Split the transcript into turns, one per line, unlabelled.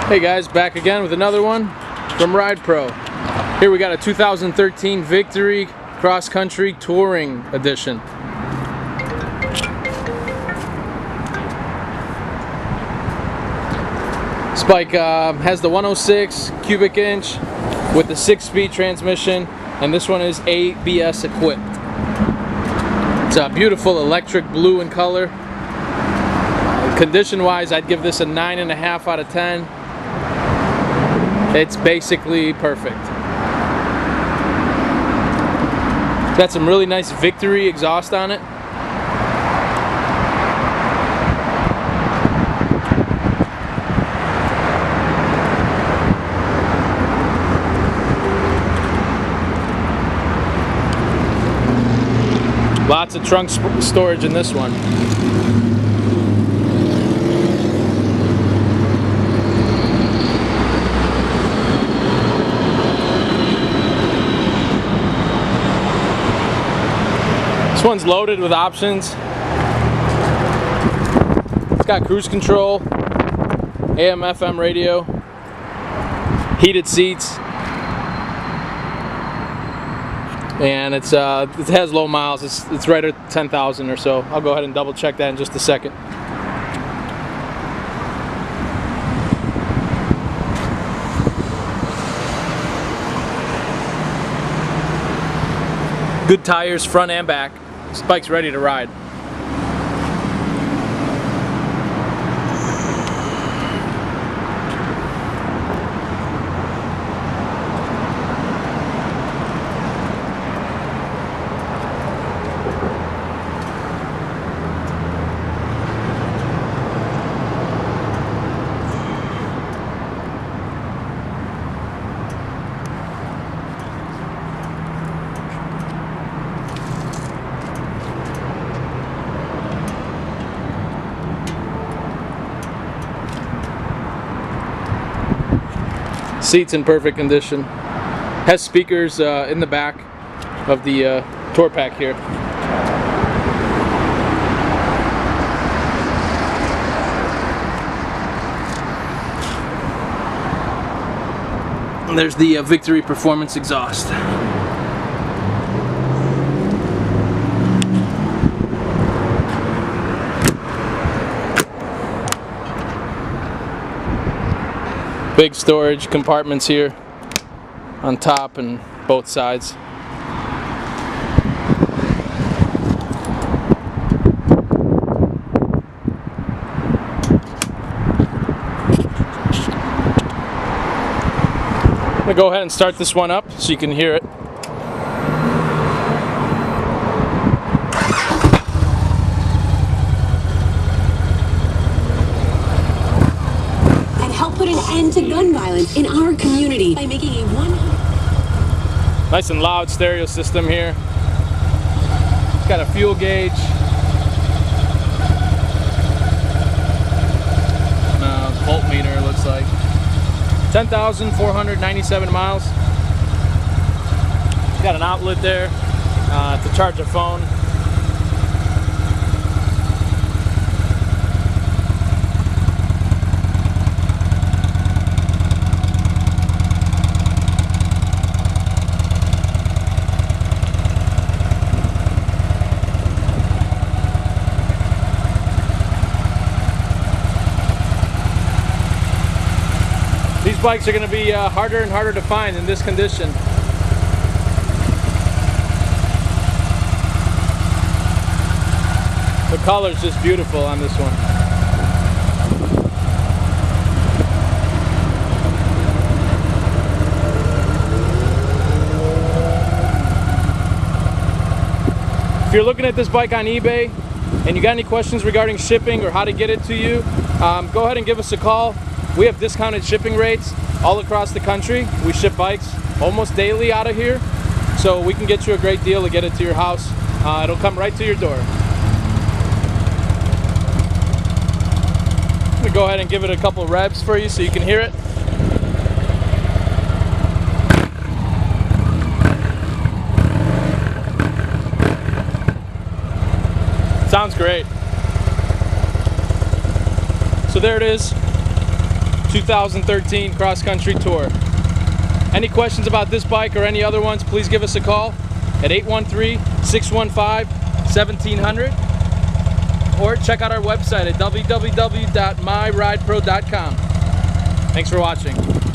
Hey guys, back again with another one from Ride Pro. Here we got a 2013 Victory Cross Country Touring Edition. This bike has the 106 cubic inch with the 6-speed transmission, and this one is ABS equipped. It's a beautiful electric blue in color. Condition wise, I'd give this a 9.5 out of 10. It's basically perfect. Got some really nice Victory exhaust on it. Lots of trunk storage in this one. This one's loaded with options. It's got cruise control, AM/FM radio, heated seats, and it has low miles. It's right at 10,000 or so. I'll go ahead and double check that in just a second. Good tires, front and back. This bike's ready to ride. Seats in perfect condition. Has speakers in the back of the tour pack here. And there's the Victory Performance exhaust. Big storage compartments here on top and both sides. I'm gonna go ahead and start this one up so you can hear it.
Put an end to gun violence in our community by making a 100...
Nice and loud stereo system here. It's got a fuel gauge. Voltmeter, it looks like. 10,497 miles. Got an outlet there to charge a phone. These bikes are going to be harder and harder to find in this condition. The color's just beautiful on this one. If you're looking at this bike on eBay and you got any questions regarding shipping or how to get it to you, go ahead and give us a call. We have discounted shipping rates all across the country. We ship bikes almost daily out of here, so we can get you a great deal to get it to your house. It'll come right to your door. I'm gonna go ahead and give it a couple revs for you so you can hear it. Sounds great. So there it is. 2013 Cross Country Tour. Any questions about this bike or any other ones, please give us a call at 813-615-1700 or check out our website at www.myridepro.com. Thanks for watching.